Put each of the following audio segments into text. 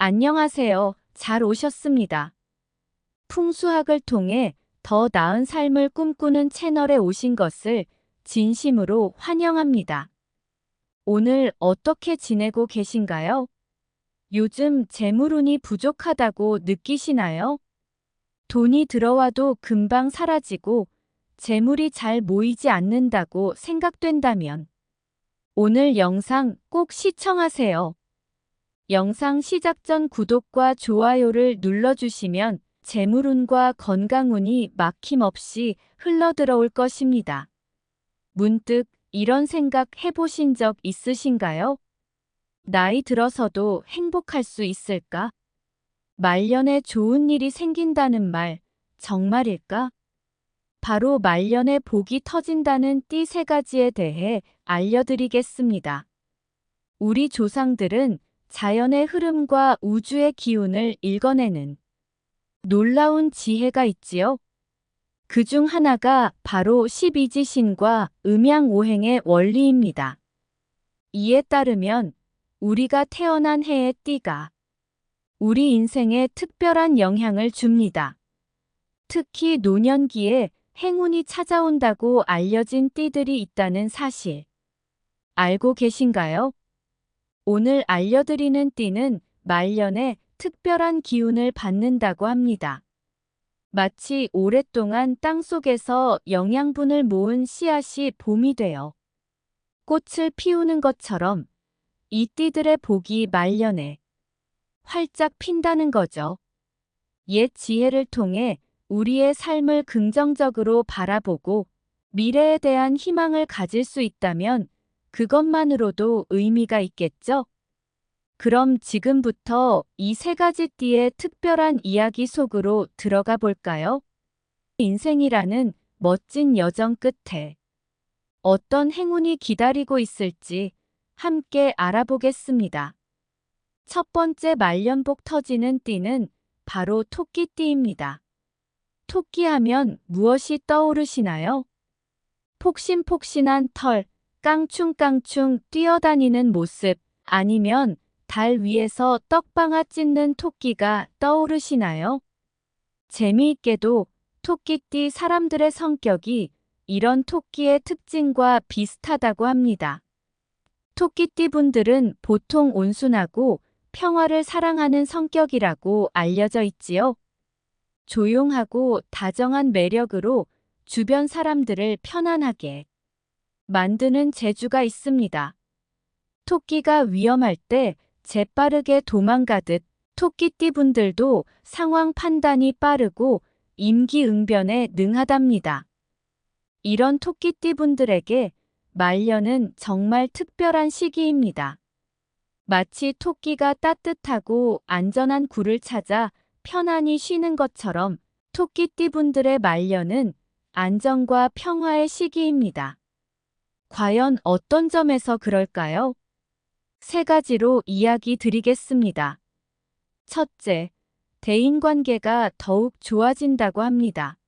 안녕하세요. 잘 오셨습니다. 풍수학을 통해 더 나은 삶을 꿈꾸는 채널에 오신 것을 진심으로 환영합니다. 오늘 어떻게 지내고 계신가요? 요즘 재물운이 부족하다고 느끼시나요? 돈이 들어와도 금방 사라지고 재물이 잘 모이지 않는다고 생각된다면 오늘 영상 꼭 시청하세요. 영상 시작 전 구독과 좋아요를 눌러주시면 재물운과 건강운이 막힘없이 흘러들어올 것입니다. 문득 이런 생각 해보신 적 있으신가요? 나이 들어서도 행복할 수 있을까? 말년에 좋은 일이 생긴다는 말, 정말일까? 바로 말년에 복이 터진다는 띠 3가지에 대해 알려드리겠습니다. 우리 조상들은 자연의 흐름과 우주의 기운을 읽어내는 놀라운 지혜가 있지요. 그중 하나가 바로 12지신과 음양오행의 원리입니다. 이에 따르면 우리가 태어난 해의 띠가 우리 인생에 특별한 영향을 줍니다. 특히 노년기에 행운이 찾아온다고 알려진 띠들이 있다는 사실 알고 계신가요? 오늘 알려드리는 띠는 말년에 특별한 기운을 받는다고 합니다. 마치 오랫동안 땅속에서 영양분을 모은 씨앗이 봄이 되어 꽃을 피우는 것처럼 이 띠들의 복이 말년에 활짝 핀다는 거죠. 옛 지혜를 통해 우리의 삶을 긍정적으로 바라보고 미래에 대한 희망을 가질 수 있다면 그것만으로도 의미가 있겠죠? 그럼 지금부터 이 3가지 띠의 특별한 이야기 속으로 들어가 볼까요? 인생이라는 멋진 여정 끝에 어떤 행운이 기다리고 있을지 함께 알아보겠습니다. 첫 번째 말년복 터지는 띠는 바로 토끼띠입니다. 토끼하면 무엇이 떠오르시나요? 폭신폭신한 털, 깡충깡충 뛰어다니는 모습, 아니면 달 위에서 떡방아 찢는 토끼가 떠오르시나요? 재미있게도 토끼띠 사람들의 성격이 이런 토끼의 특징과 비슷하다고 합니다. 토끼띠 분들은 보통 온순하고 평화를 사랑하는 성격이라고 알려져 있지요. 조용하고 다정한 매력으로 주변 사람들을 편안하게 만드는 재주가 있습니다. 토끼가 위험할 때 재빠르게 도망가듯 토끼띠 분들도 상황 판단이 빠르고 임기응변에 능하답니다. 이런 토끼띠 분들에게 말년은 정말 특별한 시기입니다. 마치 토끼가 따뜻하고 안전한 굴을 찾아 편안히 쉬는 것처럼 토끼띠 분들의 말년은 안정과 평화의 시기입니다. 과연 어떤 점에서 그럴까요? 3가지로 이야기 드리겠습니다. 첫째, 대인관계가 더욱 좋아진다고 합니다.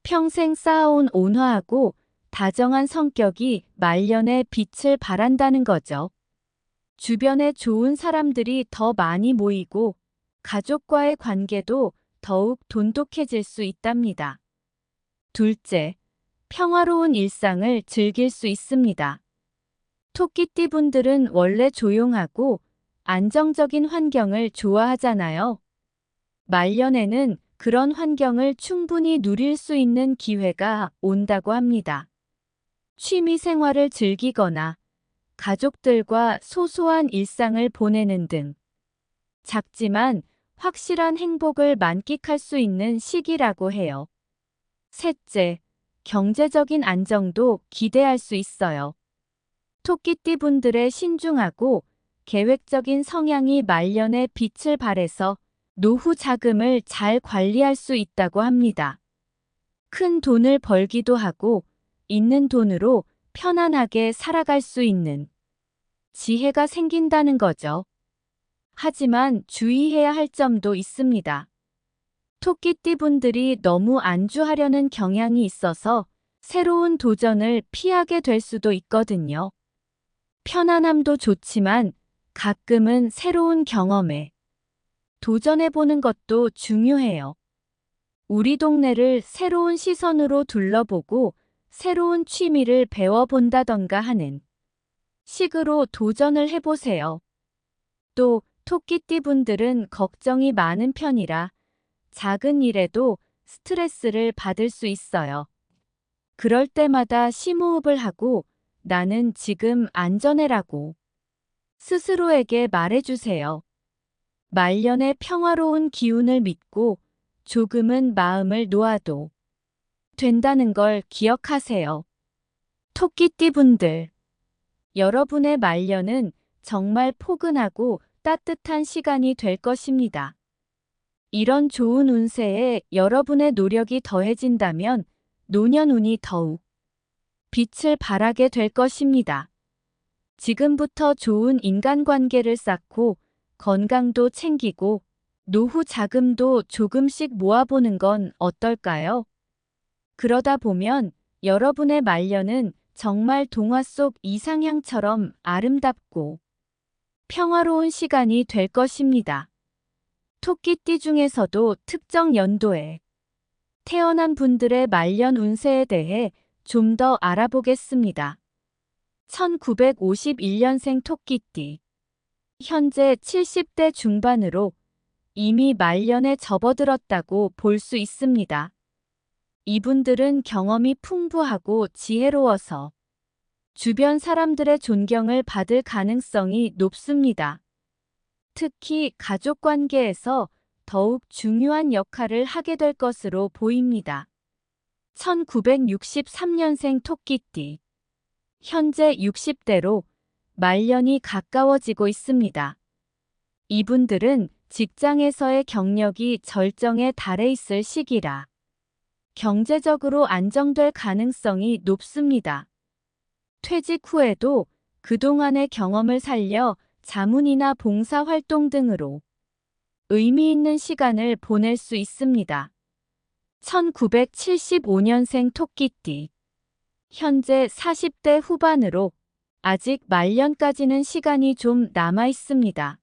평생 쌓아온 온화하고 다정한 성격이 말년에 빛을 발한다는 거죠. 주변에 좋은 사람들이 더 많이 모이고 가족과의 관계도 더욱 돈독해질 수 있답니다. 둘째, 평화로운 일상을 즐길 수 있습니다. 토끼띠 분들은 원래 조용하고 안정적인 환경을 좋아하잖아요. 말년에는 그런 환경을 충분히 누릴 수 있는 기회가 온다고 합니다. 취미 생활을 즐기거나 가족들과 소소한 일상을 보내는 등 작지만 확실한 행복을 만끽할 수 있는 시기라고 해요. 셋째, 경제적인 안정도 기대할 수 있어요. 토끼띠 분들의 신중하고 계획적인 성향이 말년에 빛을 발해서 노후 자금을 잘 관리할 수 있다고 합니다. 큰 돈을 벌기도 하고 있는 돈으로 편안하게 살아갈 수 있는 지혜가 생긴다는 거죠. 하지만 주의해야 할 점도 있습니다. 토끼띠 분들이 너무 안주하려는 경향이 있어서 새로운 도전을 피하게 될 수도 있거든요. 편안함도 좋지만 가끔은 새로운 경험에 도전해보는 것도 중요해요. 우리 동네를 새로운 시선으로 둘러보고 새로운 취미를 배워본다던가 하는 식으로 도전을 해보세요. 또 토끼띠 분들은 걱정이 많은 편이라 작은 일에도 스트레스를 받을 수 있어요. 그럴 때마다 심호흡을 하고 나는 지금 안전해라고 스스로에게 말해주세요. 말년의 평화로운 기운을 믿고 조금은 마음을 놓아도 된다는 걸 기억하세요. 토끼띠 분들, 여러분의 말년은 정말 포근하고 따뜻한 시간이 될 것입니다. 이런 좋은 운세에 여러분의 노력이 더해진다면 노년운이 더욱 빛을 발하게 될 것입니다. 지금부터 좋은 인간관계를 쌓고 건강도 챙기고 노후 자금도 조금씩 모아보는 건 어떨까요? 그러다 보면 여러분의 말년은 정말 동화 속 이상향처럼 아름답고 평화로운 시간이 될 것입니다. 토끼띠 중에서도 특정 연도에 태어난 분들의 말년 운세에 대해 좀 더 알아보겠습니다. 1951년생 토끼띠. 현재 70대 중반으로 이미 말년에 접어들었다고 볼 수 있습니다. 이분들은 경험이 풍부하고 지혜로워서 주변 사람들의 존경을 받을 가능성이 높습니다. 특히 가족 관계에서 더욱 중요한 역할을 하게 될 것으로 보입니다. 1963년생 토끼띠. 현재 60대로 말년이 가까워지고 있습니다. 이분들은 직장에서의 경력이 절정에 달해 있을 시기라 경제적으로 안정될 가능성이 높습니다. 퇴직 후에도 그동안의 경험을 살려 자문이나 봉사활동 등으로 의미 있는 시간을 보낼 수 있습니다. 1975년생 토끼띠. 현재 40대 후반으로 아직 말년까지는 시간이 좀 남아 있습니다.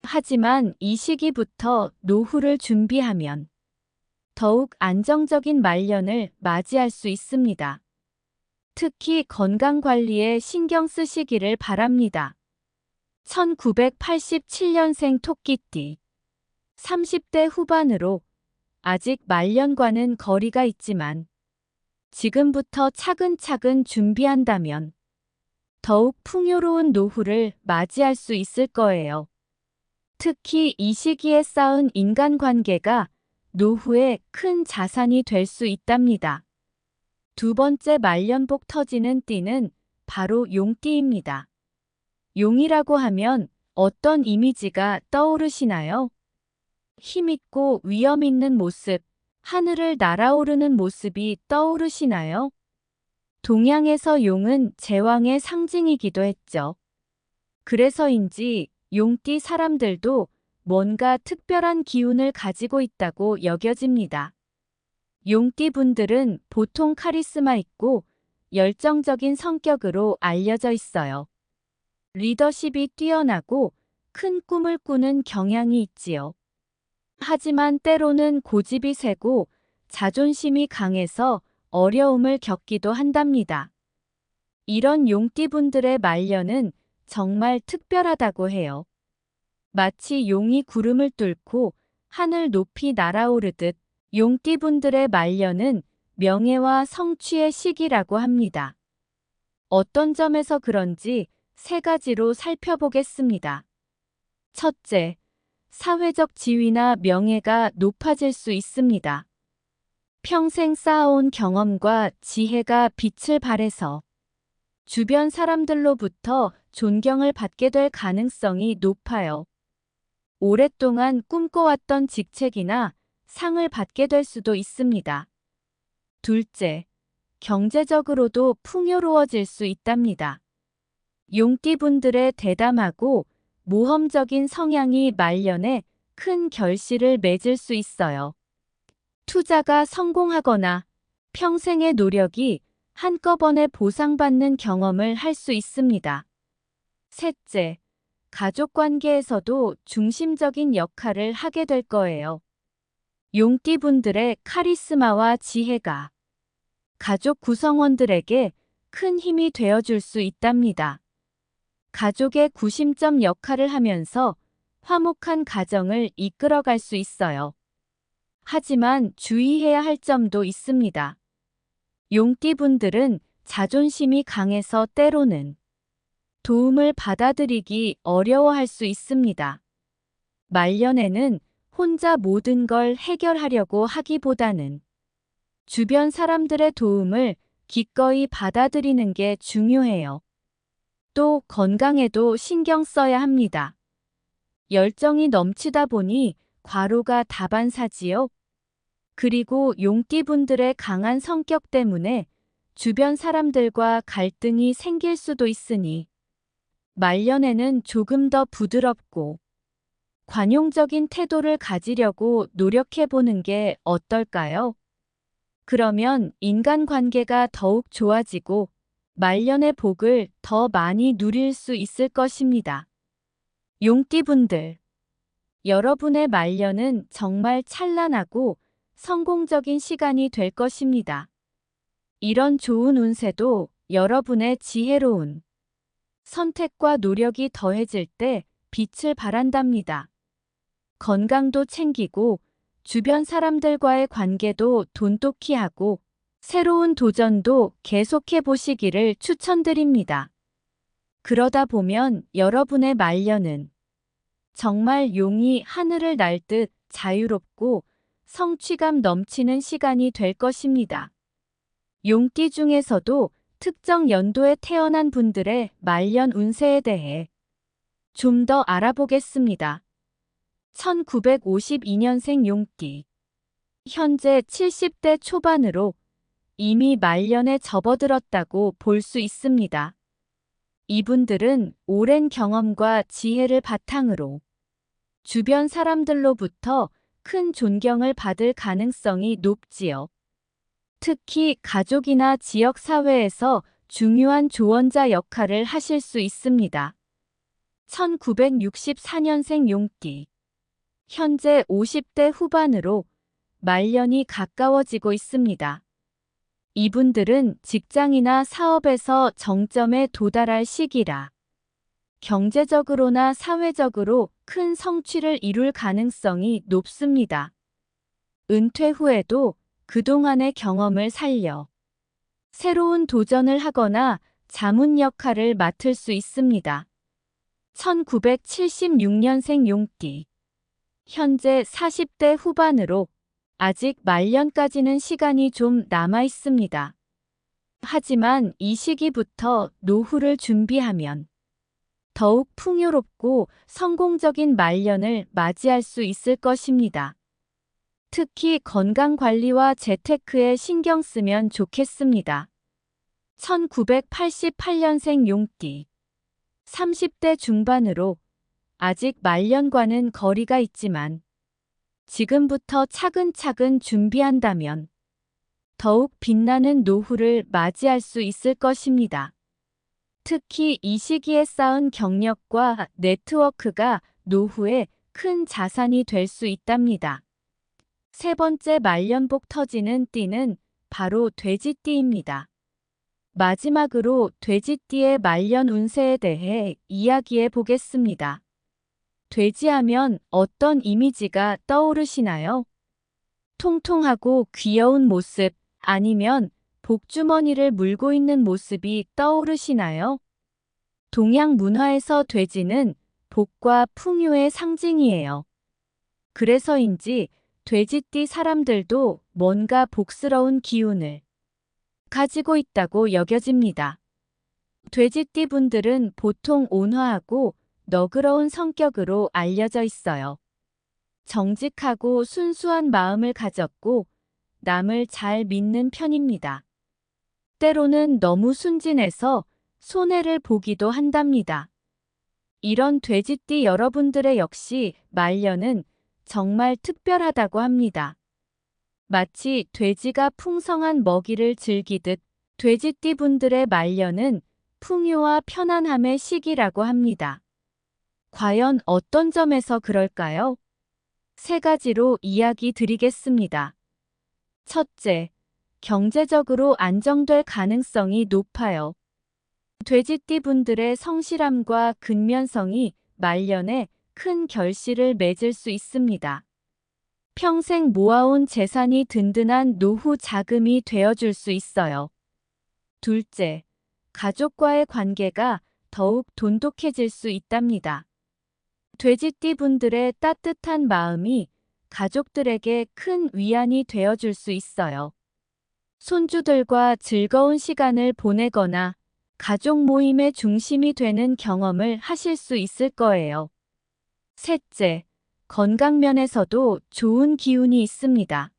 하지만 이 시기부터 노후를 준비하면 더욱 안정적인 말년을 맞이할 수 있습니다. 특히 건강 관리에 신경 쓰시기를 바랍니다. 1987년생 토끼띠. 30대 후반으로 아직 말년과는 거리가 있지만 지금부터 차근차근 준비한다면 더욱 풍요로운 노후를 맞이할 수 있을 거예요. 특히 이 시기에 쌓은 인간관계가 노후에 큰 자산이 될 수 있답니다. 두 번째 말년복 터지는 띠는 바로 용띠입니다. 용이라고 하면 어떤 이미지가 떠오르시나요? 힘있고 위험 있는 모습, 하늘을 날아오르는 모습이 떠오르시나요? 동양에서 용은 제왕의 상징이기도 했죠. 그래서인지 용띠 사람들도 뭔가 특별한 기운을 가지고 있다고 여겨집니다. 용띠 분들은 보통 카리스마 있고 열정적인 성격으로 알려져 있어요. 리더십이 뛰어나고 큰 꿈을 꾸는 경향이 있지요. 하지만 때로는 고집이 세고 자존심이 강해서 어려움을 겪기도 한답니다. 이런 용띠분들의 말년은 정말 특별하다고 해요. 마치 용이 구름을 뚫고 하늘 높이 날아오르듯 용띠분들의 말년은 명예와 성취의 시기라고 합니다. 어떤 점에서 그런지 세 가지로 살펴보겠습니다. 첫째, 사회적 지위나 명예가 높아질 수 있습니다. 평생 쌓아온 경험과 지혜가 빛을 발해서 주변 사람들로부터 존경을 받게 될 가능성이 높아요. 오랫동안 꿈꿔왔던 직책이나 상을 받게 될 수도 있습니다. 둘째, 경제적으로도 풍요로워질 수 있답니다. 용띠분들의 대담하고 모험적인 성향이 말년에 큰 결실을 맺을 수 있어요. 투자가 성공하거나 평생의 노력이 한꺼번에 보상받는 경험을 할 수 있습니다. 셋째, 가족 관계에서도 중심적인 역할을 하게 될 거예요. 용띠분들의 카리스마와 지혜가 가족 구성원들에게 큰 힘이 되어줄 수 있답니다. 가족의 구심점 역할을 하면서 화목한 가정을 이끌어갈 수 있어요. 하지만 주의해야 할 점도 있습니다. 용띠분들은 자존심이 강해서 때로는 도움을 받아들이기 어려워할 수 있습니다. 말년에는 혼자 모든 걸 해결하려고 하기보다는 주변 사람들의 도움을 기꺼이 받아들이는 게 중요해요. 또 건강에도 신경 써야 합니다. 열정이 넘치다 보니 과로가 다반사지요. 그리고 용띠분들의 강한 성격 때문에 주변 사람들과 갈등이 생길 수도 있으니 말년에는 조금 더 부드럽고 관용적인 태도를 가지려고 노력해 보는 게 어떨까요? 그러면 인간관계가 더욱 좋아지고 말년의 복을 더 많이 누릴 수 있을 것입니다. 용띠분들, 여러분의 말년은 정말 찬란하고 성공적인 시간이 될 것입니다. 이런 좋은 운세도 여러분의 지혜로운 선택과 노력이 더해질 때 빛을 발한답니다. 건강도 챙기고 주변 사람들과의 관계도 돈독히 하고 새로운 도전도 계속해 보시기를 추천드립니다. 그러다 보면 여러분의 말년은 정말 용이 하늘을 날 듯 자유롭고 성취감 넘치는 시간이 될 것입니다. 용띠 중에서도 특정 연도에 태어난 분들의 말년 운세에 대해 좀 더 알아보겠습니다. 1952년생 용띠. 현재 70대 초반으로 이미 말년에 접어들었다고 볼 수 있습니다. 이분들은 오랜 경험과 지혜를 바탕으로 주변 사람들로부터 큰 존경을 받을 가능성이 높지요. 특히 가족이나 지역사회에서 중요한 조언자 역할을 하실 수 있습니다. 1964년생 용띠. 현재 50대 후반으로 말년이 가까워지고 있습니다. 이분들은 직장이나 사업에서 정점에 도달할 시기라 경제적으로나 사회적으로 큰 성취를 이룰 가능성이 높습니다. 은퇴 후에도 그동안의 경험을 살려 새로운 도전을 하거나 자문 역할을 맡을 수 있습니다. 1976년생 용띠. 현재 40대 후반으로 아직 말년까지는 시간이 좀 남아 있습니다. 하지만 이 시기부터 노후를 준비하면 더욱 풍요롭고 성공적인 말년을 맞이할 수 있을 것입니다. 특히 건강관리와 재테크에 신경 쓰면 좋겠습니다. 1988년생 용띠. 30대 중반으로 아직 말년과는 거리가 있지만 지금부터 차근차근 준비한다면 더욱 빛나는 노후를 맞이할 수 있을 것입니다. 특히 이 시기에 쌓은 경력과 네트워크가 노후에 큰 자산이 될 수 있답니다. 세 번째 말년복 터지는 띠는 바로 돼지띠입니다. 마지막으로 돼지띠의 말년 운세에 대해 이야기해 보겠습니다. 돼지하면 어떤 이미지가 떠오르시나요? 통통하고 귀여운 모습 아니면 복주머니를 물고 있는 모습이 떠오르시나요? 동양 문화에서 돼지는 복과 풍요의 상징이에요. 그래서인지 돼지띠 사람들도 뭔가 복스러운 기운을 가지고 있다고 여겨집니다. 돼지띠 분들은 보통 온화하고 너그러운 성격으로 알려져 있어요. 정직하고 순수한 마음을 가졌고 남을 잘 믿는 편입니다. 때로는 너무 순진해서 손해를 보기도 한답니다. 이런 돼지띠 여러분들의 역시 말년은 정말 특별하다고 합니다. 마치 돼지가 풍성한 먹이를 즐기듯 돼지띠 분들의 말년은 풍요와 편안함의 시기라고 합니다. 과연 어떤 점에서 그럴까요? 세 가지로 이야기 드리겠습니다. 첫째, 경제적으로 안정될 가능성이 높아요. 돼지띠 분들의 성실함과 근면성이 말년에 큰 결실을 맺을 수 있습니다. 평생 모아온 재산이 든든한 노후 자금이 되어줄 수 있어요. 둘째, 가족과의 관계가 더욱 돈독해질 수 있답니다. 돼지띠 분들의 따뜻한 마음이 가족들에게 큰 위안이 되어줄 수 있어요. 손주들과 즐거운 시간을 보내거나 가족 모임의 중심이 되는 경험을 하실 수 있을 거예요. 셋째, 건강 면에서도 좋은 기운이 있습니다.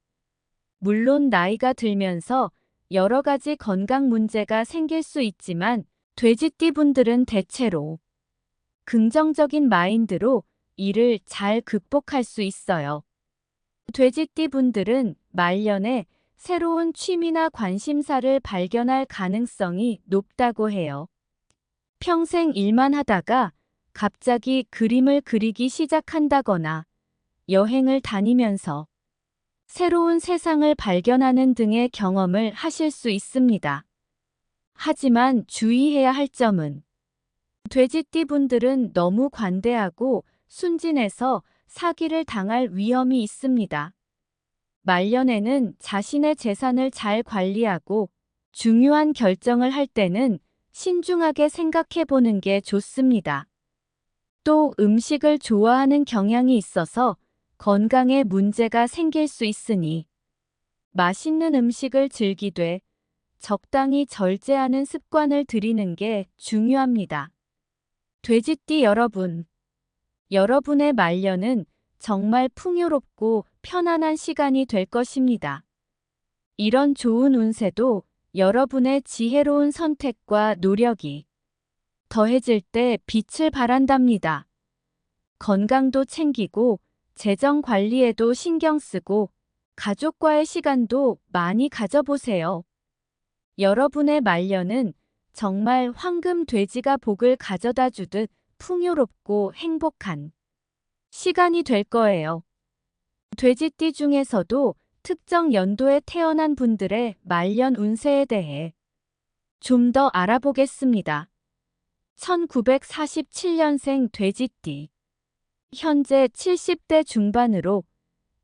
물론 나이가 들면서 여러 가지 건강 문제가 생길 수 있지만 돼지띠 분들은 대체로 긍정적인 마인드로 이를 잘 극복할 수 있어요. 돼지띠 분들은 말년에 새로운 취미나 관심사를 발견할 가능성이 높다고 해요. 평생 일만 하다가 갑자기 그림을 그리기 시작한다거나 여행을 다니면서 새로운 세상을 발견하는 등의 경험을 하실 수 있습니다. 하지만 주의해야 할 점은 돼지띠 분들은 너무 관대하고 순진해서 사기를 당할 위험이 있습니다. 말년에는 자신의 재산을 잘 관리하고 중요한 결정을 할 때는 신중하게 생각해 보는 게 좋습니다. 또 음식을 좋아하는 경향이 있어서 건강에 문제가 생길 수 있으니 맛있는 음식을 즐기되 적당히 절제하는 습관을 들이는 게 중요합니다. 돼지띠 여러분, 여러분의 말년은 정말 풍요롭고 편안한 시간이 될 것입니다. 이런 좋은 운세도 여러분의 지혜로운 선택과 노력이 더해질 때 빛을 발한답니다. 건강도 챙기고 재정 관리에도 신경 쓰고 가족과의 시간도 많이 가져보세요. 여러분의 말년은 정말 황금 돼지가 복을 가져다 주듯 풍요롭고 행복한 시간이 될 거예요. 돼지띠 중에서도 특정 연도에 태어난 분들의 말년 운세에 대해 좀 더 알아보겠습니다. 1947년생 돼지띠. 현재 70대 중반으로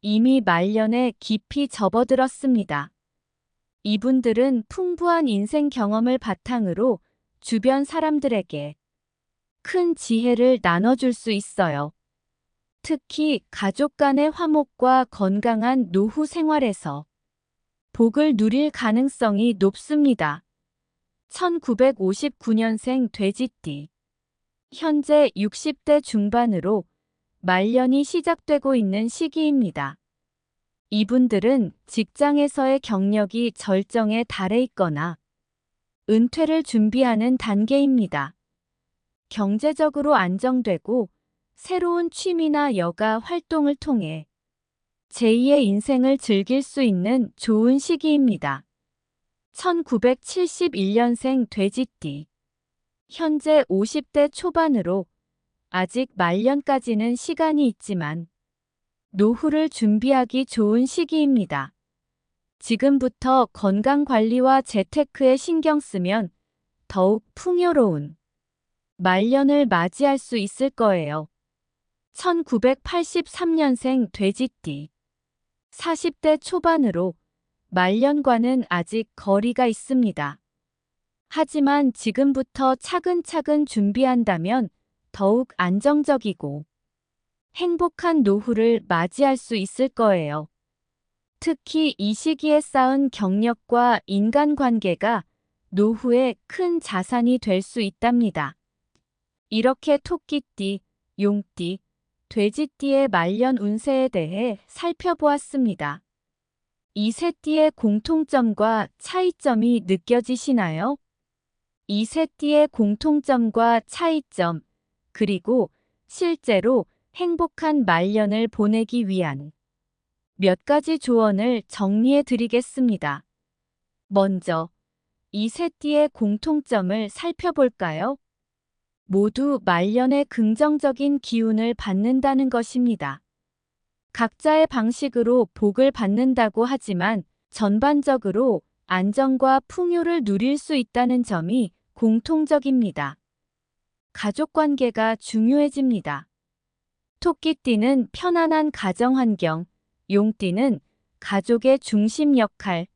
이미 말년에 깊이 접어들었습니다. 이분들은 풍부한 인생 경험을 바탕으로 주변 사람들에게 큰 지혜를 나눠줄 수 있어요. 특히 가족 간의 화목과 건강한 노후 생활에서 복을 누릴 가능성이 높습니다. 1959년생 돼지띠. 현재 60대 중반으로 말년이 시작되고 있는 시기입니다. 이분들은 직장에서의 경력이 절정에 달해 있거나 은퇴를 준비하는 단계입니다. 경제적으로 안정되고 새로운 취미나 여가 활동을 통해 제2의 인생을 즐길 수 있는 좋은 시기입니다. 1971년생 돼지띠. 현재 50대 초반으로 아직 말년까지는 시간이 있지만 노후를 준비하기 좋은 시기입니다. 지금부터 건강관리와 재테크에 신경 쓰면 더욱 풍요로운 말년을 맞이할 수 있을 거예요. 1983년생 돼지띠. 40대 초반으로 말년과는 아직 거리가 있습니다. 하지만 지금부터 차근차근 준비한다면 더욱 안정적이고 행복한 노후를 맞이할 수 있을 거예요. 특히 이 시기에 쌓은 경력과 인간관계가 노후에 큰 자산이 될 수 있답니다. 이렇게 토끼띠, 용띠, 돼지띠의 말년 운세에 대해 살펴보았습니다. 이 세 띠의 공통점과 차이점이 느껴지시나요? 이 세 띠의 공통점과 차이점, 그리고 실제로 행복한 말년을 보내기 위한 몇 가지 조언을 정리해 드리겠습니다. 먼저 이 세 띠의 공통점을 살펴볼까요? 모두 말년의 긍정적인 기운을 받는다는 것입니다. 각자의 방식으로 복을 받는다고 하지만 전반적으로 안정과 풍요를 누릴 수 있다는 점이 공통적입니다. 가족관계가 중요해집니다. 토끼띠는 편안한 가정환경, 용띠는 가족의 중심 역할,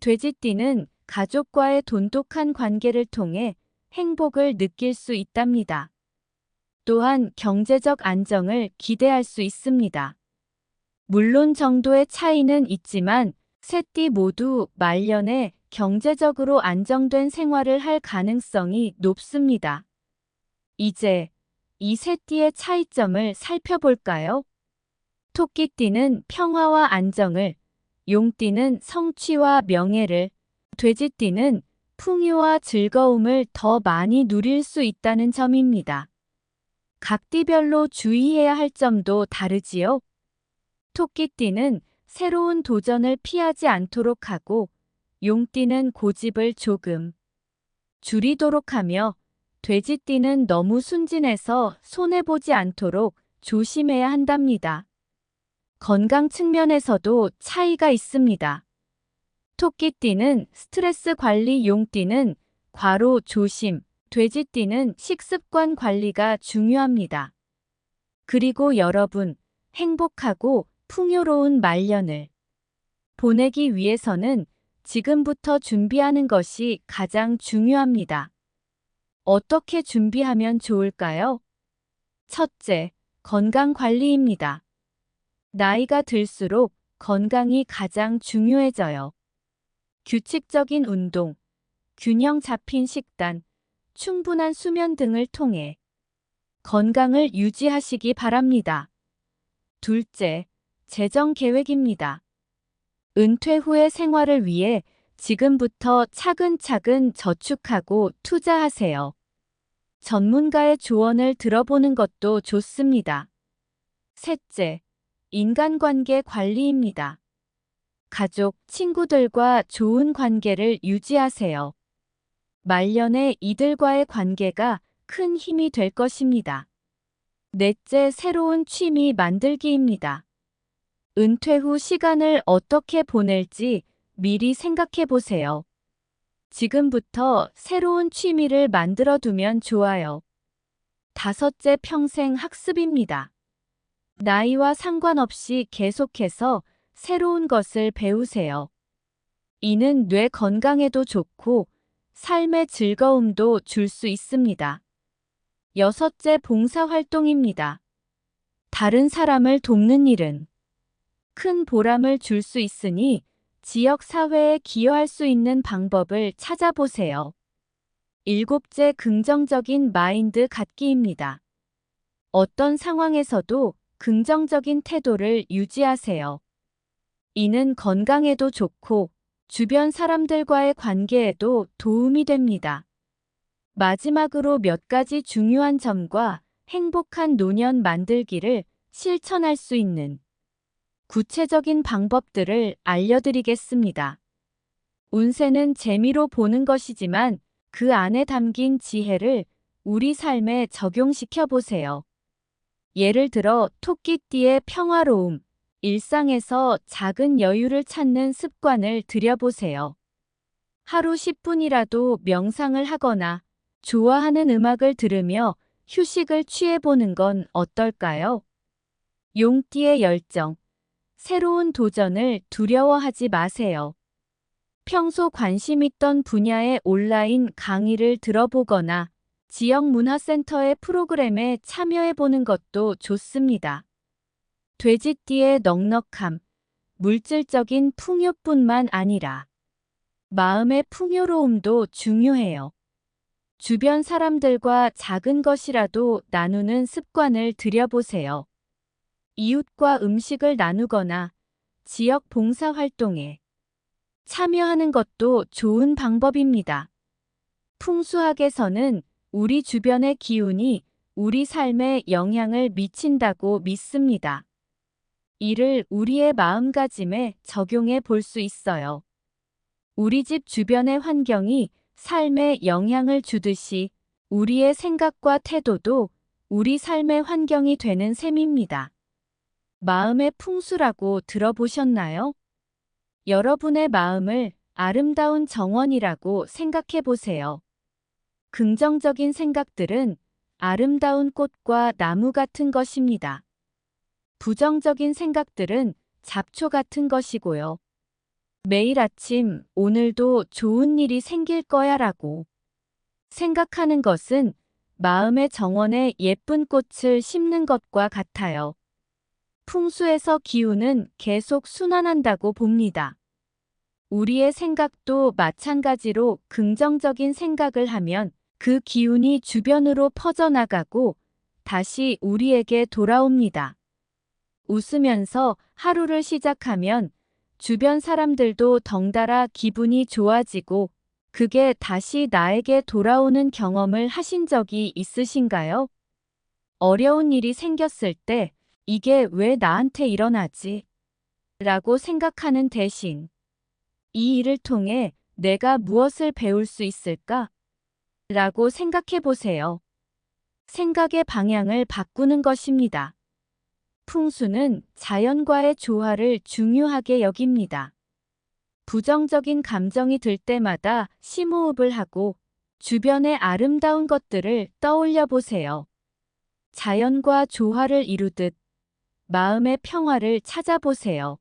돼지띠는 가족과의 돈독한 관계를 통해 행복을 느낄 수 있답니다. 또한 경제적 안정을 기대할 수 있습니다. 물론 정도의 차이는 있지만 세 띠 모두 말년에 경제적으로 안정된 생활을 할 가능성이 높습니다. 이제 이 세 띠의 차이점을 살펴볼까요? 토끼띠는 평화와 안정을, 용띠는 성취와 명예를, 돼지띠는 풍요와 즐거움을 더 많이 누릴 수 있다는 점입니다. 각 띠별로 주의해야 할 점도 다르지요? 토끼띠는 새로운 도전을 피하지 않도록 하고, 용띠는 고집을 조금 줄이도록 하며, 돼지띠는 너무 순진해서 손해보지 않도록 조심해야 한답니다. 건강 측면에서도 차이가 있습니다. 토끼띠는 스트레스 관리, 용띠는 과로 조심, 돼지띠는 식습관 관리가 중요합니다. 그리고 여러분, 행복하고 풍요로운 말년을 보내기 위해서는 지금부터 준비하는 것이 가장 중요합니다. 어떻게 준비하면 좋을까요? 첫째, 건강 관리입니다. 나이가 들수록 건강이 가장 중요해져요. 규칙적인 운동, 균형 잡힌 식단, 충분한 수면 등을 통해 건강을 유지하시기 바랍니다. 둘째, 재정 계획입니다. 은퇴 후의 생활을 위해 지금부터 차근차근 저축하고 투자하세요. 전문가의 조언을 들어보는 것도 좋습니다. 셋째, 인간관계 관리입니다. 가족, 친구들과 좋은 관계를 유지하세요. 말년에 이들과의 관계가 큰 힘이 될 것입니다. 넷째, 새로운 취미 만들기입니다. 은퇴 후 시간을 어떻게 보낼지 미리 생각해 보세요. 지금부터 새로운 취미를 만들어 두면 좋아요. 다섯째, 평생 학습입니다. 나이와 상관없이 계속해서 새로운 것을 배우세요. 이는 뇌 건강에도 좋고 삶의 즐거움도 줄 수 있습니다. 여섯째, 봉사활동입니다. 다른 사람을 돕는 일은 큰 보람을 줄 수 있으니 지역 사회에 기여할 수 있는 방법을 찾아보세요. 일곱째, 긍정적인 마인드 갖기입니다. 어떤 상황에서도 긍정적인 태도를 유지하세요. 이는 건강에도 좋고 주변 사람들과의 관계에도 도움이 됩니다. 마지막으로 몇 가지 중요한 점과 행복한 노년 만들기를 실천할 수 있는 구체적인 방법들을 알려드리겠습니다. 운세는 재미로 보는 것이지만 그 안에 담긴 지혜를 우리 삶에 적용시켜 보세요. 예를 들어 토끼띠의 평화로움, 일상에서 작은 여유를 찾는 습관을 들여보세요. 하루 10분이라도 명상을 하거나 좋아하는 음악을 들으며 휴식을 취해보는 건 어떨까요? 용띠의 열정, 새로운 도전을 두려워하지 마세요. 평소 관심 있던 분야의 온라인 강의를 들어보거나 지역 문화센터의 프로그램에 참여해보는 것도 좋습니다. 돼지띠의 넉넉함, 물질적인 풍요뿐만 아니라 마음의 풍요로움도 중요해요. 주변 사람들과 작은 것이라도 나누는 습관을 들여보세요. 이웃과 음식을 나누거나 지역 봉사활동에 참여하는 것도 좋은 방법입니다. 풍수학에서는 우리 주변의 기운이 우리 삶에 영향을 미친다고 믿습니다. 이를 우리의 마음가짐에 적용해 볼 수 있어요. 우리 집 주변의 환경이 삶에 영향을 주듯이 우리의 생각과 태도도 우리 삶의 환경이 되는 셈입니다. 마음의 풍수라고 들어보셨나요? 여러분의 마음을 아름다운 정원이라고 생각해 보세요. 긍정적인 생각들은 아름다운 꽃과 나무 같은 것입니다. 부정적인 생각들은 잡초 같은 것이고요. 매일 아침 오늘도 좋은 일이 생길 거야 라고 생각하는 것은 마음의 정원에 예쁜 꽃을 심는 것과 같아요. 풍수에서 기운은 계속 순환한다고 봅니다. 우리의 생각도 마찬가지로 긍정적인 생각을 하면 그 기운이 주변으로 퍼져나가고 다시 우리에게 돌아옵니다. 웃으면서 하루를 시작하면 주변 사람들도 덩달아 기분이 좋아지고 그게 다시 나에게 돌아오는 경험을 하신 적이 있으신가요? 어려운 일이 생겼을 때 이게 왜 나한테 일어나지? 라고 생각하는 대신 이 일을 통해 내가 무엇을 배울 수 있을까? 라고 생각해 보세요. 생각의 방향을 바꾸는 것입니다. 풍수는 자연과의 조화를 중요하게 여깁니다. 부정적인 감정이 들 때마다 심호흡을 하고 주변의 아름다운 것들을 떠올려 보세요. 자연과 조화를 이루듯 마음의 평화를 찾아보세요.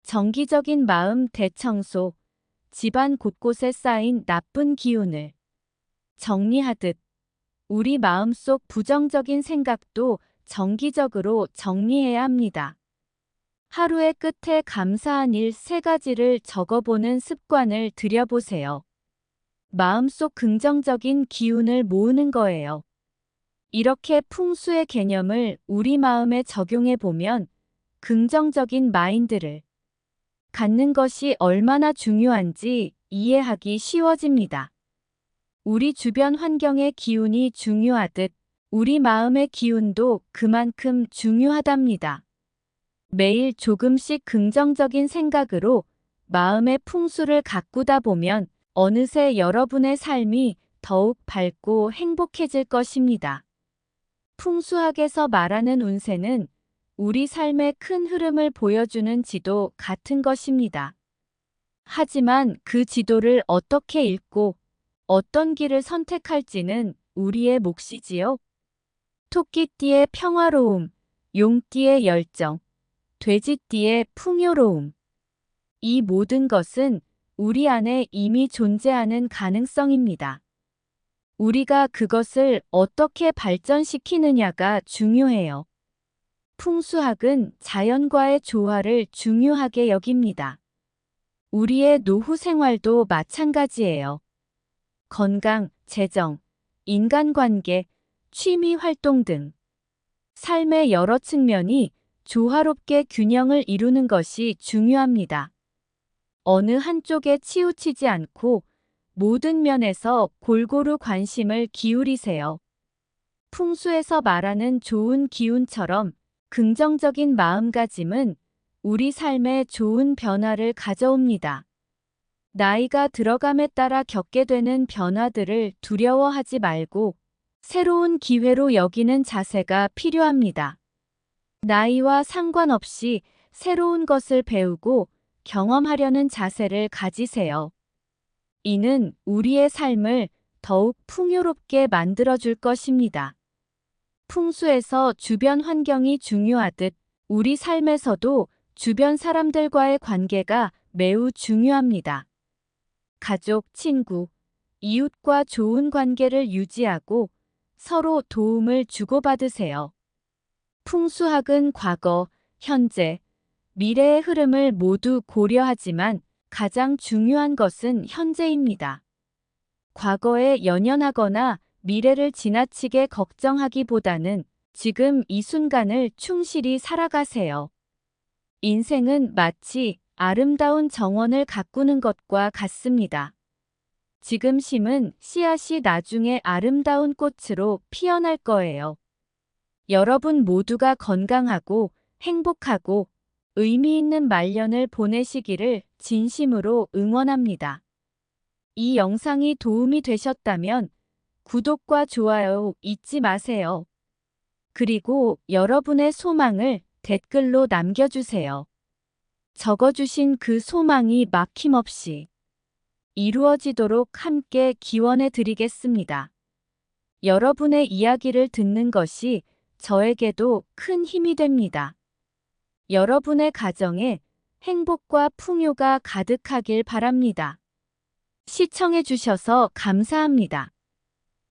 정기적인 마음 대청소, 집안 곳곳에 쌓인 나쁜 기운을 정리하듯 우리 마음속 부정적인 생각도 정기적으로 정리해야 합니다. 하루의 끝에 감사한 일 3가지를 적어보는 습관을 들여보세요. 마음속 긍정적인 기운을 모으는 거예요. 이렇게 풍수의 개념을 우리 마음에 적용해 보면 긍정적인 마인드를 갖는 것이 얼마나 중요한지 이해하기 쉬워집니다. 우리 주변 환경의 기운이 중요하듯 우리 마음의 기운도 그만큼 중요하답니다. 매일 조금씩 긍정적인 생각으로 마음의 풍수를 가꾸다 보면 어느새 여러분의 삶이 더욱 밝고 행복해질 것입니다. 풍수학에서 말하는 운세는 우리 삶의 큰 흐름을 보여주는 지도 같은 것입니다. 하지만 그 지도를 어떻게 읽고 어떤 길을 선택할지는 우리의 몫이지요. 토끼띠의 평화로움, 용띠의 열정, 돼지띠의 풍요로움. 이 모든 것은 우리 안에 이미 존재하는 가능성입니다. 우리가 그것을 어떻게 발전시키느냐가 중요해요. 풍수학은 자연과의 조화를 중요하게 여깁니다. 우리의 노후 생활도 마찬가지예요. 건강, 재정, 인간관계, 취미 활동 등 삶의 여러 측면이 조화롭게 균형을 이루는 것이 중요합니다. 어느 한쪽에 치우치지 않고 모든 면에서 골고루 관심을 기울이세요. 풍수에서 말하는 좋은 기운처럼 긍정적인 마음가짐은 우리 삶에 좋은 변화를 가져옵니다. 나이가 들어감에 따라 겪게 되는 변화들을 두려워하지 말고 새로운 기회로 여기는 자세가 필요합니다. 나이와 상관없이 새로운 것을 배우고 경험하려는 자세를 가지세요. 이는 우리의 삶을 더욱 풍요롭게 만들어줄 것입니다. 풍수에서 주변 환경이 중요하듯 우리 삶에서도 주변 사람들과의 관계가 매우 중요합니다. 가족, 친구, 이웃과 좋은 관계를 유지하고 서로 도움을 주고받으세요. 풍수학은 과거, 현재, 미래의 흐름을 모두 고려하지만 가장 중요한 것은 현재입니다. 과거에 연연하거나 미래를 지나치게 걱정하기보다는 지금 이 순간을 충실히 살아가세요. 인생은 마치 아름다운 정원을 가꾸는 것과 같습니다. 지금 심은 씨앗이 나중에 아름다운 꽃으로 피어날 거예요. 여러분 모두가 건강하고 행복하고 의미 있는 말년을 보내시기를 진심으로 응원합니다. 이 영상이 도움이 되셨다면 구독과 좋아요 잊지 마세요. 그리고 여러분의 소망을 댓글로 남겨주세요. 적어주신 그 소망이 막힘없이 이루어지도록 함께 기원해 드리겠습니다. 여러분의 이야기를 듣는 것이 저에게도 큰 힘이 됩니다. 여러분의 가정에 행복과 풍요가 가득하길 바랍니다. 시청해 주셔서 감사합니다.